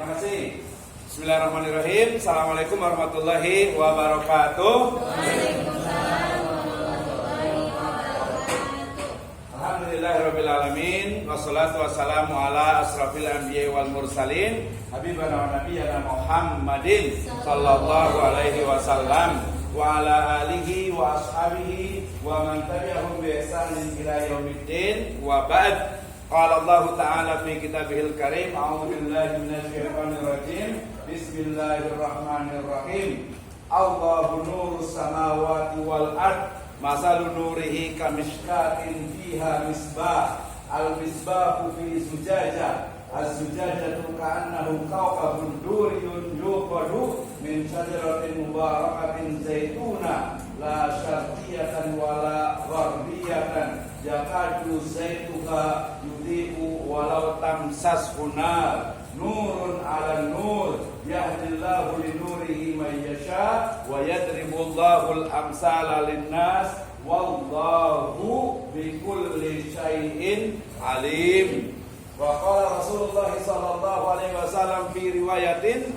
terima kasih. Bismillahirrahmanirrahim. Assalamualaikum warahmatullahi wabarakatuh. Waalaikumsalam warahmatullahi wabarakatuh. Alhamdulillahirabbil alamin. Wassalatu wassalamu ala asrafil anbiya'i wal mursalin habibana wa nabiyyina Muhammadin sallallahu alaihi wasallam wa ala alihi wa ashabihi wa man tabi'ahum bi ihsanin ila yaumiddin wa ba'd. Qala Allah Ta'ala fi kitabihil karim, a'udzu billahi minasy syaithanir rajim. Bismillahirrahmanirrahim. Allahu nurus samawati wal ard, masalu nurihi kamishkatin fiha misbah, al-misbahu fi zujajah, az-zujajatu ka'annahu kawkabun duriyun yuqadu min syajaratin mubarakatin zaituna la syarqiyatan wala gharbiyatan yakadu zaituha yudhi'u walau tamsashu nar nurun ala nur yahdillahu linurihi man yasha wa yadribullahul amsala linnas wallahu bikulli syai'in alim. Wa qala Rasulullah sallallahu alaihi wasallam fi riwayatin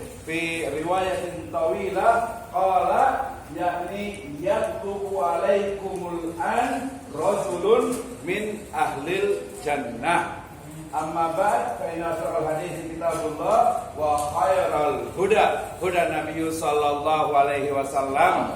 tawilah qala yakni yatubu alaikumul an rajulun min ahlil jannah. Amma ba'd fa inna ashraqal hadithi kitabullah wa khairal huda Nabi sallallahu alaihi wasallam.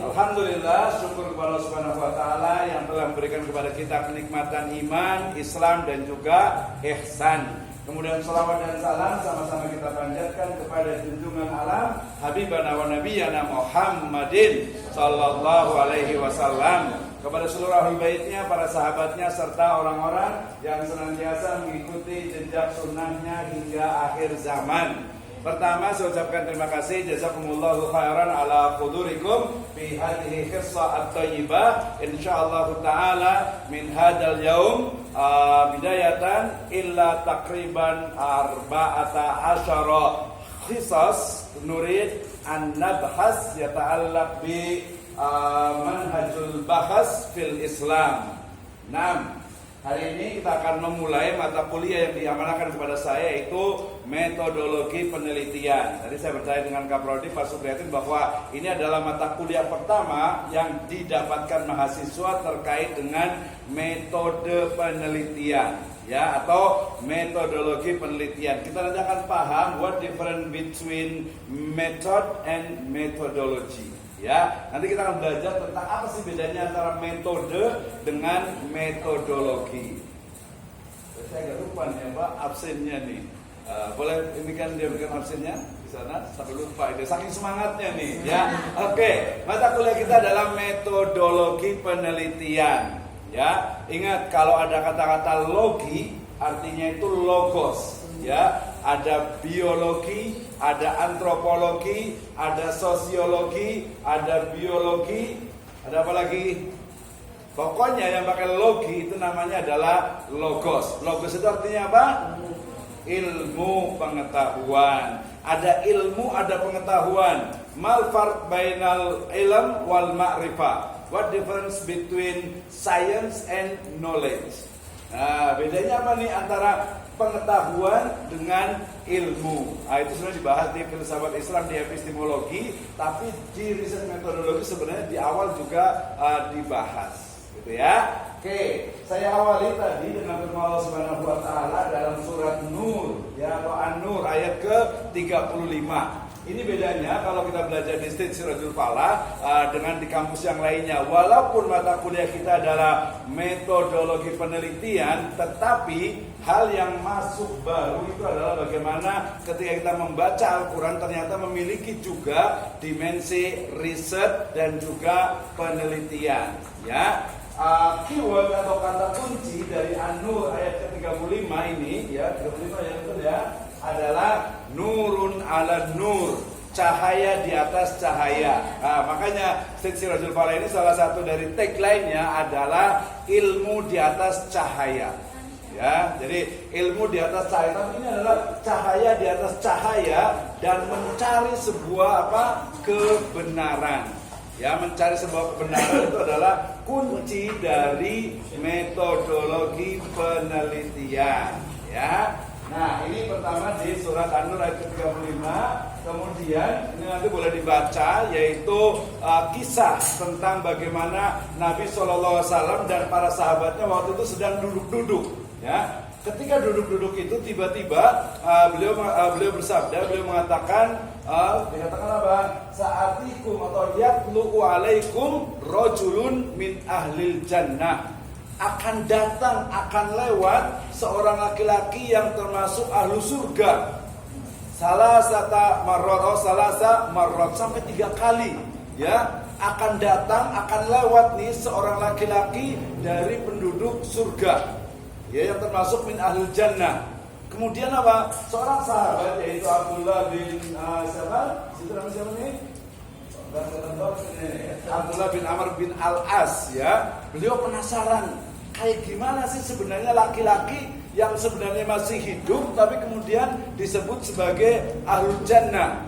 Alhamdulillah, syukur kepada Allah Subhanahu wa taala yang telah memberikan kepada kita kenikmatan iman, Islam dan juga ihsan. Kemudian salawat dan salam sama-sama kita panjatkan kepada junjungan alam habibana wa nabiyyana Muhammadin sallallahu alaihi wasallam, kepada seluruh ahli baitnya, para sahabatnya serta orang-orang yang senantiasa mengikuti jejak sunnahnya hingga akhir zaman. Pertama, saya ucapkan terima kasih jazakumullahu khairan ala hudurikum fi hadhihi qissah at-thayyibah. Insyaallah taala min hadzal yaum bidayatan illa taqriban arba'ata asyara qisas nurid an nabhas yata'allaq bi manhajul bahas fil Islam. 6. Hari ini kita akan memulai mata kuliah yang diamanahkan kepada saya, yaitu metodologi penelitian. Tadi saya bertanya dengan Kaprodi Pak Supriyatin bahwa ini adalah mata kuliah pertama yang didapatkan mahasiswa terkait dengan metode penelitian, ya, atau metodologi penelitian. Kita nanti akan paham what difference between method and methodology. Ya, nanti kita akan belajar tentang apa sih bedanya antara metode dengan metodologi. Saya agak lupa nih Pak, absennya nih. Boleh ini kan dia berikan absennya di sana, sampai lupa itu saking semangatnya nih, ya. Oke, mata kuliah kita adalah metodologi penelitian. Ya, ingat kalau ada kata-kata logi, artinya itu logos. Ya, ada biologi, ada antropologi, ada sosiologi, ada biologi, ada apa lagi? Pokoknya yang pakai logi itu namanya adalah logos. Logos itu artinya apa? Ilmu pengetahuan. Ada ilmu, ada pengetahuan. Mal farq bainal ilm wal ma'rifah. What difference between science and knowledge? Nah, bedanya apa nih antara pengetahuan dengan ilmu? Nah, itu sebenarnya dibahas di filsafat Islam, di epistemologi, tapi di riset metodologi sebenarnya di awal juga dibahas, gitu ya. Oke, saya awali tadi dengan firman Allah Subhanahu wa taala dalam surat Nur, ya, atau An-Nur ayat ke-35. Ini bedanya kalau kita belajar di Sirajul Falah dengan di kampus yang lainnya. Walaupun mata kuliah kita adalah metodologi penelitian, tetapi hal yang masuk baru itu adalah bagaimana ketika kita membaca Al-Quran ternyata memiliki juga dimensi riset dan juga penelitian. Ya, keyword atau kata kunci dari An-Nur ayat ke-35 ini, ya, 35 yang itu ya, adalah nurun ala nur, cahaya di atas cahaya. Nah, makanya Sirajul Falah ini salah satu dari tagline-nya adalah ilmu di atas cahaya. Ya, jadi ilmu di atas cahaya, tapi ini adalah cahaya di atas cahaya dan mencari sebuah kebenaran. Ya, mencari sebuah kebenaran itu adalah kunci dari metodologi penelitian. Ya. Nah, ini pertama di surat An-Nur ayat ke-35. Kemudian ini nanti boleh dibaca, yaitu kisah tentang bagaimana Nabi SAW dan para sahabatnya waktu itu sedang duduk-duduk. Ya, ketika duduk-duduk itu tiba-tiba beliau bersabda, beliau mengatakan, dikatakan apa? Sa'atikum atau yatlu'u alaikum rajulun min ahlil jannah. Akan datang, akan lewat seorang laki-laki yang termasuk ahlu surga. Salasa marot sampai 3 kali, ya, akan datang, akan lewat nih seorang laki-laki dari penduduk surga, ya, yang termasuk min ahlul jannah. Kemudian apa? Seorang sahabat yaitu Abdullah bin siapa? Siapa nih? Abdullah bin Amr bin Al-As, ya. Beliau penasaran, kayak gimana sih sebenarnya laki-laki yang sebenarnya masih hidup tapi kemudian disebut sebagai ahlul jannah.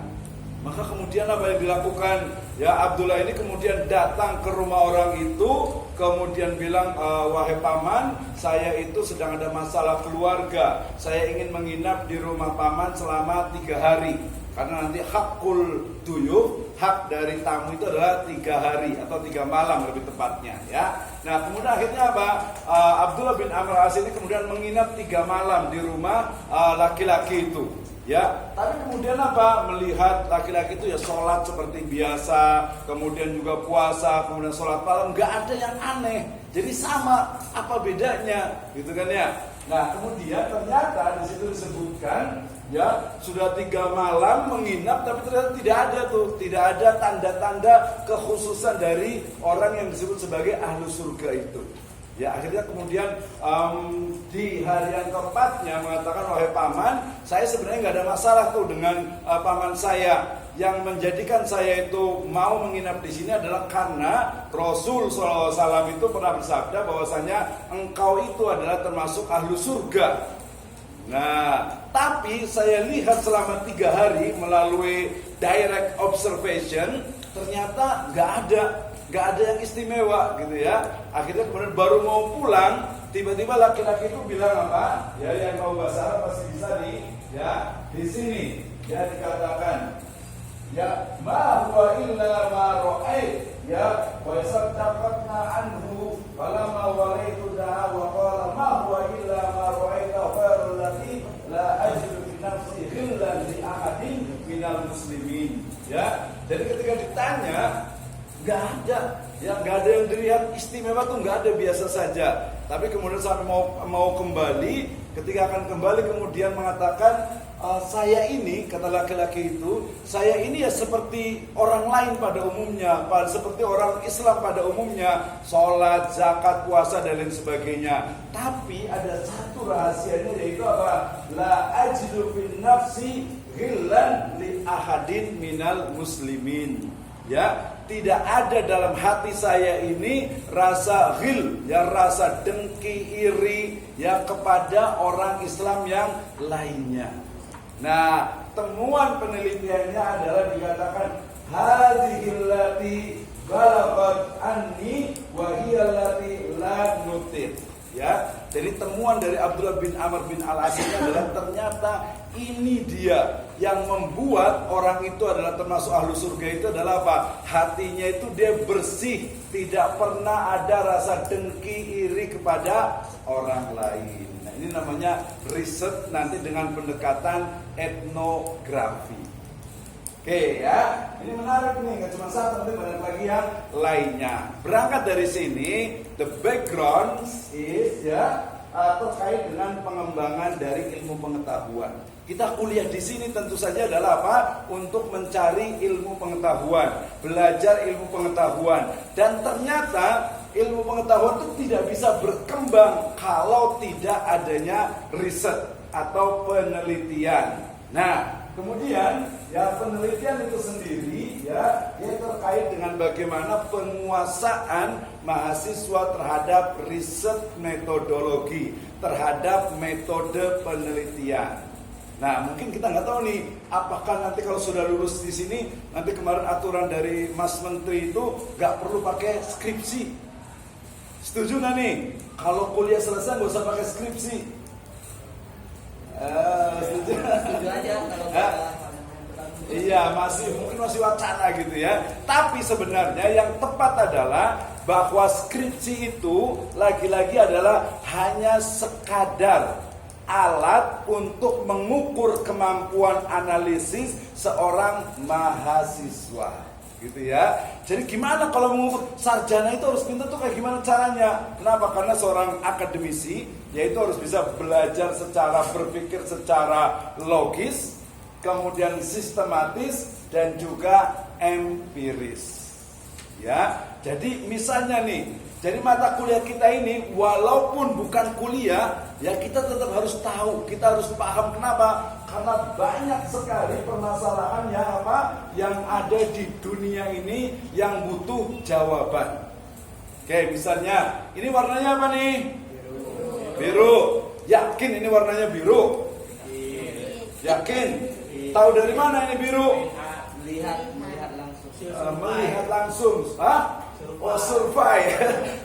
Maka kemudian apa yang dilakukan? Ya, Abdullah ini kemudian datang ke rumah orang itu, kemudian bilang, wahai paman, saya itu sedang ada masalah keluarga, saya ingin menginap di rumah paman selama 3 hari. Karena nanti hakul duyuf, hak dari tamu itu adalah 3 hari atau 3 malam lebih tepatnya, ya. Nah, kemudian akhirnya apa? Abdullah bin Amr As ini kemudian menginap 3 malam di rumah laki-laki itu, ya. Tapi kemudian apa? Melihat laki-laki itu ya sholat seperti biasa, kemudian juga puasa, kemudian sholat malam, nggak ada yang aneh. Jadi sama, apa bedanya, gitu kan ya? Nah, kemudian ternyata di situ disebutkan, ya, sudah 3 malam menginap, tapi ternyata tidak ada tanda-tanda kekhususan dari orang yang disebut sebagai ahlu surga itu. Ya, akhirnya kemudian di hari yang keempatnya mengatakan, wahai paman, saya sebenarnya nggak ada masalah tuh dengan paman saya. Yang menjadikan saya itu mau menginap di sini adalah karena Rasul SAW itu pernah bersabda bahwasanya engkau itu adalah termasuk ahlu surga. Nah, tapi saya lihat selama 3 hari melalui direct observation, ternyata nggak ada yang istimewa gitu ya. Akhirnya kemudian baru mau pulang, tiba-tiba laki-laki itu bilang apa? Ya, yang tahu bahasa Arab pasti bisa nih. Ya, di sini ya dikatakan, ya, ma huwa illa ma ra'ait, ya, wa saddaqna anhu falamma walaitu da'a wa qala ma huwa illa ma ra'aita khairul lati la ajidu fi nafsi ghillan li ahadin minal muslimin. Ya, jadi ketika ditanya nggak ada yang dilihat istimewa tuh, nggak ada, biasa saja. Tapi kemudian sampai mau kembali, ketika akan kembali kemudian mengatakan, saya ini, kata laki-laki itu, saya ini ya seperti orang lain pada umumnya, seperti orang Islam pada umumnya, sholat, zakat, puasa dan lain sebagainya. Tapi ada satu rahasianya, yaitu apa? La ajidu fin nafsi ghillan li ahadin minal muslimin. Ya, tidak ada dalam hati saya ini rasa ghil, ya, rasa dengki, iri, ya, kepada orang Islam yang lainnya. Nah, temuan penelitiannya adalah dikatakan hadhil lati balaghat anni wa hiya allati la nutir. Ya, jadi temuan dari Abdullah bin Amr bin Al-As adalah ternyata ini dia yang membuat orang itu adalah termasuk ahlu surga itu adalah apa? Hatinya itu dia bersih, tidak pernah ada rasa dengki, iri kepada orang lain. Nah, ini namanya riset nanti dengan pendekatan etnografi. Oke, ya, ini menarik nih, nggak cuma satu, tapi banyak lagi yang lainnya. Berangkat dari sini, the background is, ya, terkait dengan pengembangan dari ilmu pengetahuan. Kita kuliah di sini tentu saja adalah apa? Untuk mencari ilmu pengetahuan, belajar ilmu pengetahuan, dan ternyata ilmu pengetahuan itu tidak bisa berkembang kalau tidak adanya riset atau penelitian. Nah, kemudian ya penelitian itu sendiri ya dia terkait dengan bagaimana penguasaan mahasiswa terhadap riset metodologi, terhadap metode penelitian. Nah, mungkin kita nggak tahu nih, apakah nanti kalau sudah lulus di sini, nanti kemarin aturan dari Mas Menteri itu nggak perlu pakai skripsi. Setuju nggak nih? Kalau kuliah selesai nggak usah pakai skripsi. Setuju? Setuju aja kalau Hah? Iya, mungkin masih wacana gitu ya. Tapi sebenarnya yang tepat adalah bahwa skripsi itu lagi-lagi adalah hanya sekadar alat untuk mengukur kemampuan analisis seorang mahasiswa. Gitu ya. Jadi gimana kalau mengukur sarjana itu harus pintar tuh kayak gimana caranya? Kenapa? Karena seorang akademisi yaitu harus bisa belajar secara berpikir secara logis, kemudian sistematis dan juga empiris. Ya. Jadi misalnya nih, jadi mata kuliah kita ini walaupun bukan kuliah, ya kita tetap harus tahu, kita harus paham kenapa? Karena banyak sekali permasalahan yang ada di dunia ini yang butuh jawaban. Oke, misalnya ini warnanya apa nih? Biru. Yakin ini warnanya biru? Yakin? Tahu dari mana ini biru? Melihat langsung. Melihat langsung. Hah? Oh, survei.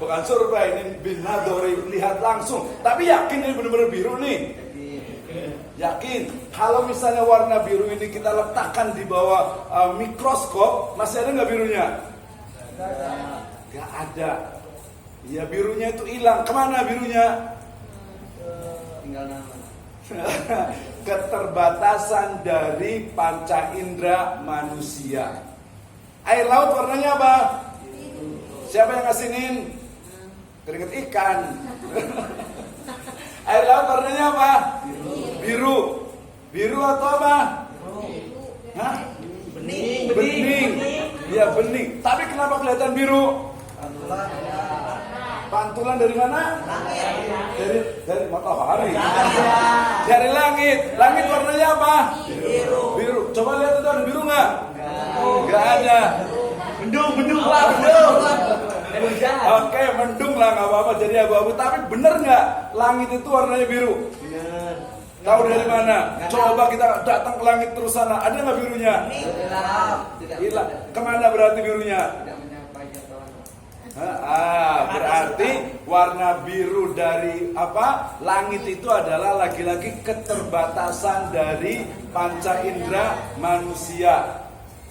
Bukan survei, ini binadori, lihat langsung. Tapi yakin ini benar-benar biru nih? Yakin. Kalau misalnya warna biru ini kita letakkan di bawah mikroskop, masih ada nggak birunya? Nggak ada. Ya birunya itu hilang. Kemana birunya? Tinggal nama. Keterbatasan dari panca indera manusia. Air laut warnanya apa? Siapa yang ngasinin? Keringet ikan. Air laut warnanya apa? Biru. Biru atau apa? Hah? Bening. Ya bening. Tapi kenapa kelihatan biru? Pantulan dari mana? Dari matahari. Dari langit. Langit warnanya apa? Biru. Coba lihat itu ada biru nggak? Nggak ada. Mendung lah. Oke, mendung lah nggak apa-apa. Jadi abu-abu. Tapi bener nggak? Langit itu warnanya biru. Tahu dari mana? Coba kita datang ke langit terus sana. Ada nggak birunya? Hilang. Kemana berarti birunya? Berarti warna biru dari apa? Langit itu adalah lagi-lagi keterbatasan dari panca indera manusia.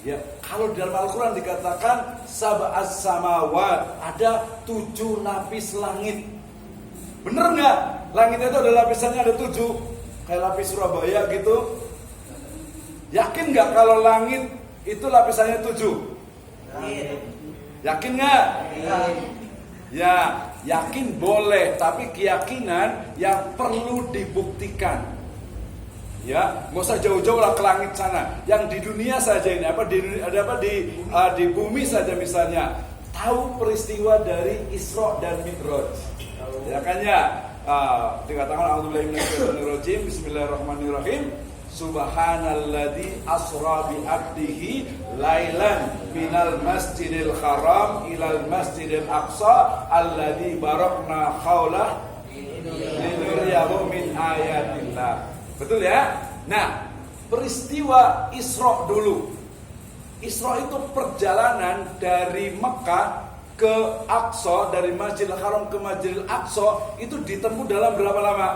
Ya, kalau di dalam Al-Quran dikatakan sab'as samawat, ada 7 lapis langit. Bener nggak? Langit itu ada lapisannya ada 7, kayak lapis Surabaya gitu. Yakin nggak kalau langit itu lapisannya 7? Yakin nggak? Ya, yakin boleh, tapi keyakinan yang perlu dibuktikan. Ya, nggak usah jauh-jauh lah ke langit sana. Yang di dunia saja ini, di bumi saja misalnya. Tahu peristiwa dari Isra dan Mi'raj. Ya kan ya? Dikatakan a'udzubillahi minasyaitonir rajim. Bismillahirrahmanirrahim. Subhanalladzi asra bi 'abdihi lailan minal masjidil haram ilal masjidil aqsa alladzi barakna haulah linuriyahu min ayatillah. Betul ya? Nah, peristiwa Isra dulu. Isra itu perjalanan dari Mekah ke Aqsa, dari Masjidil Haram ke Masjidil Aqsa itu ditempuh dalam berapa lama?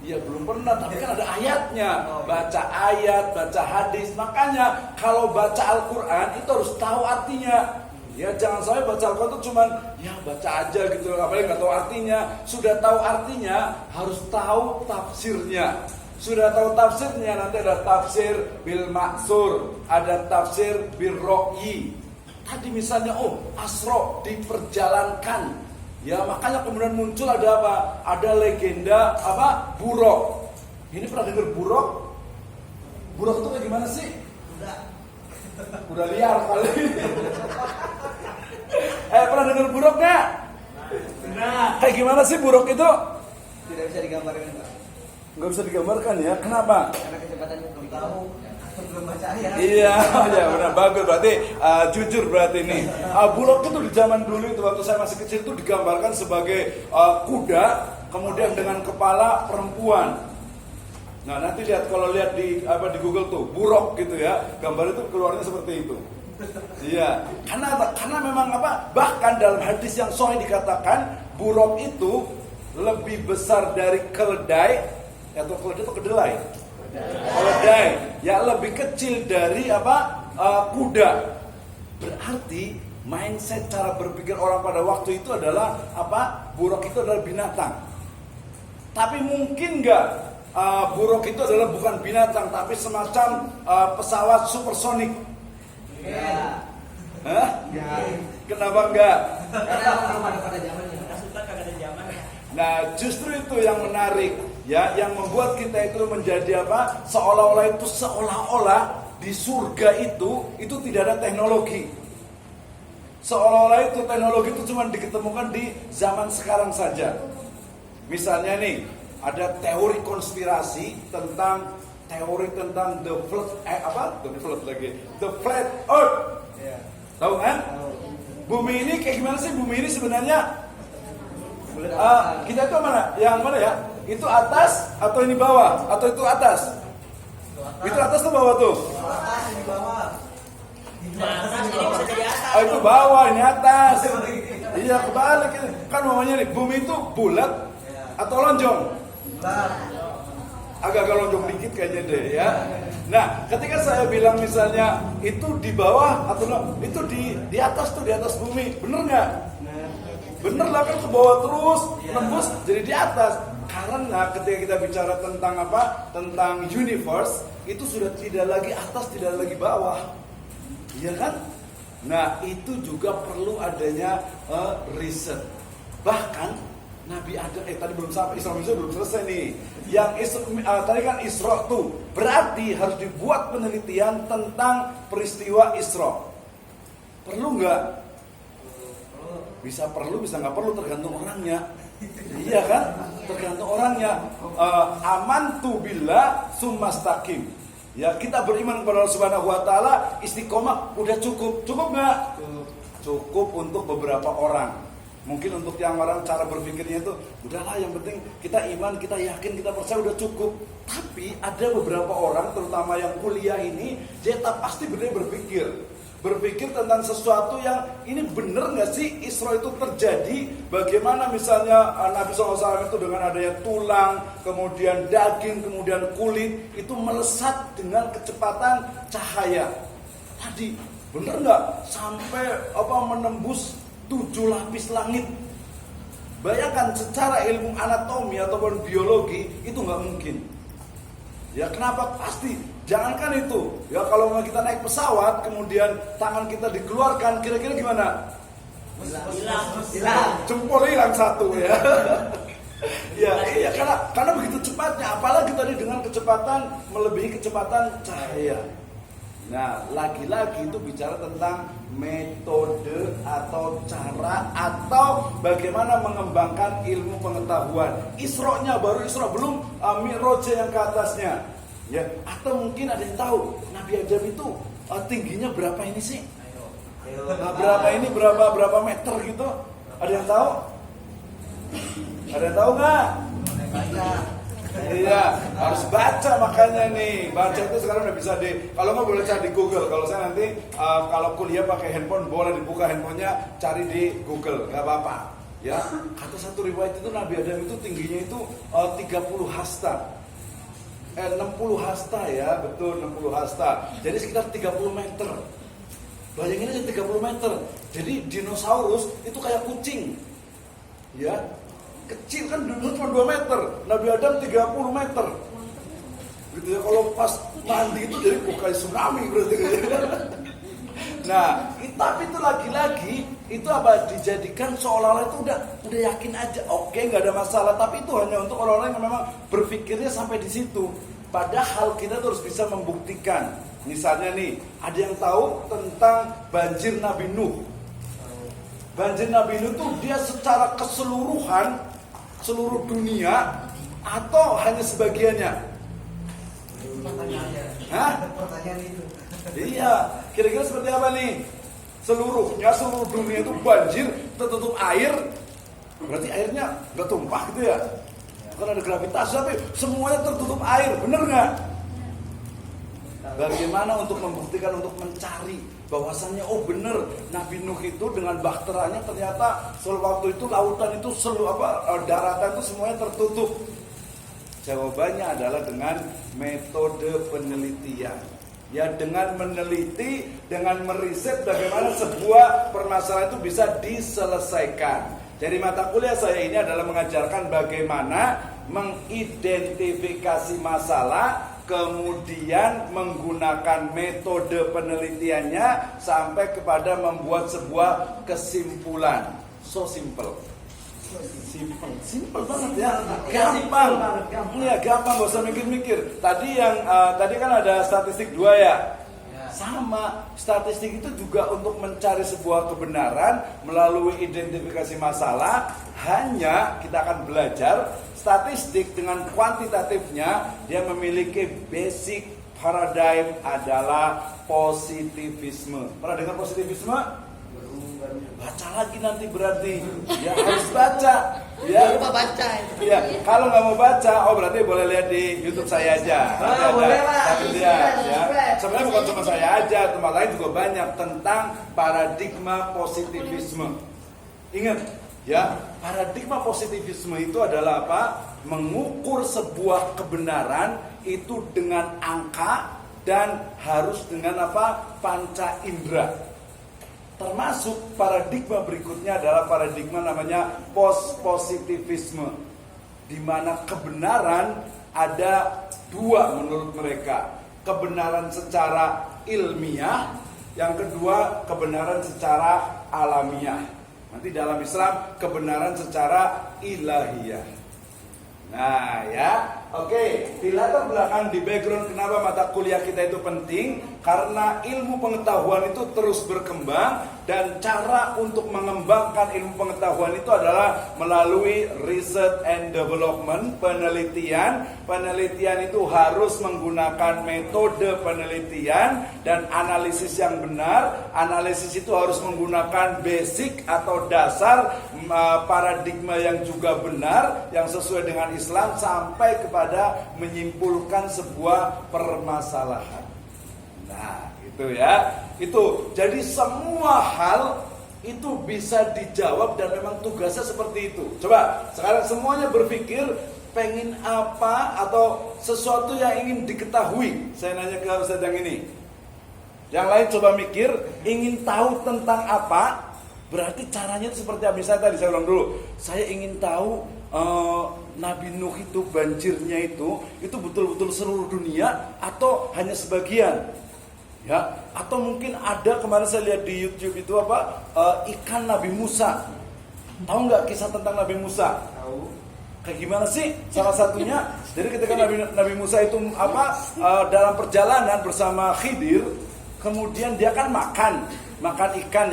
Ya belum pernah, tapi kan ada ayatnya. Baca ayat, baca hadis. Makanya kalau baca Al-Quran itu harus tahu artinya. Ya jangan sampai baca Al-Quran itu cuman ya baca aja gitu, apalagi nggak tahu artinya. Sudah tahu artinya, harus tahu tafsirnya. Sudah tahu tafsirnya, nanti ada tafsir bil maksur, ada tafsir bil ro'yi. Tadi misalnya, Asra diperjalankan. Ya makanya kemudian muncul ada apa? Ada legenda apa? Buraq. Ini pernah dengar buraq? Buraq itu kayak gimana sih? Udah liar kali. Pernah dengar buraq nggak? Nah, kayak gimana sih buraq itu? Tidak bisa digambarkan, Pak. Nggak bisa digambarkan ya? Kenapa? Karena kecepatannya belum tahu. Belum baca ayat. Iya, ya benar, bagus berarti jujur berarti ini. Buraq itu di zaman dulu itu waktu saya masih kecil itu digambarkan sebagai kuda, kemudian dengan kepala perempuan. Nah nanti lihat kalau lihat di Google tuh buraq gitu ya, gambar itu keluarnya seperti itu. Iya, karena memang bahkan dalam hadis yang sahih dikatakan buraq itu lebih besar dari keledai, atau keledai itu kedelai? Keledai, ya lebih kecil dari apa? Kuda. Berarti mindset cara berpikir orang pada waktu itu adalah apa? Buruk itu adalah binatang. Tapi mungkin nggak buruk itu adalah bukan binatang, tapi semacam pesawat supersonik? Ya. Hah? Ya. Kenapa enggak? Karena belum ada pada zamannya. Nah, justru itu yang menarik, ya, yang membuat kita itu menjadi apa? Seolah-olah di surga itu tidak ada teknologi. Seolah-olah itu teknologi itu cuma diketemukan di zaman sekarang saja. Misalnya nih, ada teori konspirasi tentang the flat earth. Ya. Tahu kan? Bumi ini kayak gimana sih? Bumi ini sebenarnya kita itu mana? Yang mana ya? Itu atas atau ini bawah? Atau itu atas? Itu atas tuh bawah tuh? Atas ini bawah. Itu bawah, ini atas. Iya, kebalik ini. Kan namanya nih, bumi itu bulat atau lonjong? Agak-agak lonjong dikit kayaknya deh ya. Nah, ketika saya bilang misalnya itu di bawah atau itu di atas tuh, di atas bumi, bener nggak? Bener lah, kan ke bawah terus, nembus jadi di atas. Karena ketika kita bicara tentang apa? Tentang universe, itu sudah tidak lagi atas, tidak lagi bawah. Iya kan? Nah, itu juga perlu adanya riset. Bahkan Nabi Adam, tadi belum sampai, Isra Mi'raj belum selesai nih. Yang tadi kan Isra tuh, berarti harus dibuat penelitian tentang peristiwa Isra. Perlu nggak? Bisa perlu, bisa nggak perlu, tergantung orangnya. Iya kan? Tergantung orangnya. Amantu billah summastaqim. Ya, kita beriman kepada Allah Subhanahu wa taala, istiqomah udah cukup. Cukup nggak? Cukup untuk beberapa orang. Mungkin untuk yang orang cara berpikirnya itu udahlah, yang penting kita iman, kita yakin, kita percaya, udah cukup. Tapi ada beberapa orang, terutama yang kuliah ini, dia pasti benar berpikir tentang sesuatu yang ini bener nggak sih Isra itu terjadi? Bagaimana misalnya Nabi SAW itu dengan adanya tulang, kemudian daging, kemudian kulit itu melesat dengan kecepatan cahaya. Tadi bener nggak sampai menembus 7 lapis langit? Bayangkan secara ilmu anatomi ataupun biologi itu nggak mungkin. Ya kenapa? Pasti. Jangankan itu. Ya kalau kita naik pesawat kemudian tangan kita dikeluarkan, kira-kira gimana? Hilang. Jempol hilang satu ya. Iya karena begitu cepatnya, apalagi tadi dengan kecepatan melebihi kecepatan cahaya. Nah, lagi-lagi itu bicara tentang metode atau cara atau bagaimana mengembangkan ilmu pengetahuan. Isra-nya baru Isra, belum Mi'raj yang ke atasnya. Ya, atau mungkin ada yang tahu Nabi Adam itu tingginya berapa ini sih? Berapa meter gitu? Ada yang tahu? Ada yang tahu nggak? Iya, harus baca makanya nih. Baca itu sekarang udah bisa kalau nggak boleh cari di Google. Kalau saya nanti kalau kuliah pakai handphone, boleh dibuka handphonenya, cari di Google, nggak apa-apa. Ya, kata satu riwayat itu Nabi Adam itu tingginya itu 30 hasta. 60 hasta ya, betul 60 hasta. Jadi sekitar 30 meter. Bayangin aja 30 meter. Jadi dinosaurus itu kayak kucing. Ya. Kecil kan dulu cuma 2 meter. Nabi Adam 30 meter. Gitu ya, kalau pas mandi itu jadi kayak tsunami berarti. Nah, tapi itu lagi-lagi itu dijadikan seolah-olah itu udah yakin aja. Oke, nggak ada masalah. Tapi itu hanya untuk orang-orang yang memang berpikirnya sampai di situ. Padahal kita terus bisa membuktikan. Misalnya nih, ada yang tahu tentang banjir Nabi Nuh. Banjir Nabi Nuh itu dia secara keseluruhan seluruh dunia atau hanya sebagiannya? Pertanyaan itu. Iya, kira-kira seperti apa nih? Seluruh dunia itu banjir, tertutup air. Berarti airnya nggak tumpah gitu ya? Karena ada gravitasi, tapi semuanya tertutup air, bener nggak? Bagaimana untuk membuktikan, untuk mencari bahwasannya oh bener Nabi Nuh itu dengan bahteranya ternyata waktu itu lautan itu daratan itu semuanya tertutup. Jawabannya adalah dengan metode penelitian. Ya, dengan meneliti, dengan meriset bagaimana sebuah permasalahan itu bisa diselesaikan. Jadi mata kuliah saya ini adalah mengajarkan bagaimana mengidentifikasi masalah, kemudian menggunakan metode penelitiannya sampai kepada membuat sebuah kesimpulan. So simple. Simple banget ya, gampang. Iya, gampang, gak usah mikir-mikir. Tadi kan ada statistik 2 ya. Sama, statistik itu juga untuk mencari sebuah kebenaran melalui identifikasi masalah. Hanya kita akan belajar statistik dengan kuantitatifnya, dia memiliki basic paradigm adalah positivisme. Pernah dengar positivisme? Baca lagi nanti berarti ya, harus baca ya. Lupa baca Ya, kalau nggak mau baca, berarti boleh lihat di YouTube saya aja. Boleh lah. Ya. Sebenarnya bukan cuma saya aja, tempat lain juga banyak tentang paradigma positivisme. Ingat ya, paradigma positivisme itu adalah apa? Mengukur sebuah kebenaran itu dengan angka dan harus dengan apa? Panca indera. Termasuk paradigma berikutnya adalah paradigma namanya post-positivisme, di mana kebenaran ada 2 menurut mereka. Kebenaran secara ilmiah, yang kedua kebenaran secara alamiah. Nanti dalam Islam kebenaran secara ilahiyah. Nah ya, oke. Di latar belakang, di background kenapa mata kuliah kita itu penting, karena ilmu pengetahuan itu terus berkembang. Dan cara untuk mengembangkan ilmu pengetahuan itu adalah melalui research and development, penelitian. Penelitian itu harus menggunakan metode penelitian dan analisis yang benar. Analisis itu harus menggunakan basic atau dasar paradigma yang juga benar, yang sesuai dengan Islam, sampai kepada menyimpulkan sebuah permasalahan. Nah, itu ya. Itu. Jadi semua hal itu bisa dijawab dan memang tugasnya seperti itu. Coba sekarang semuanya berpikir pengen apa atau sesuatu yang ingin diketahui. Saya nanya ke Ustaz yang ini. Yang lain coba mikir, ingin tahu tentang apa? Berarti caranya itu seperti apa? Misalnya tadi saya ulang dulu. Saya ingin tahu Nabi Nuh itu banjirnya itu betul-betul seluruh dunia atau hanya sebagian? Ya, atau mungkin ada kemarin saya lihat di YouTube itu ikan Nabi Musa. Tahu nggak kisah tentang Nabi Musa? Tahu. Kayak gimana sih? Salah satunya, jadi ketika Nabi Musa itu dalam perjalanan bersama Khidir, kemudian dia kan makan ikan ya.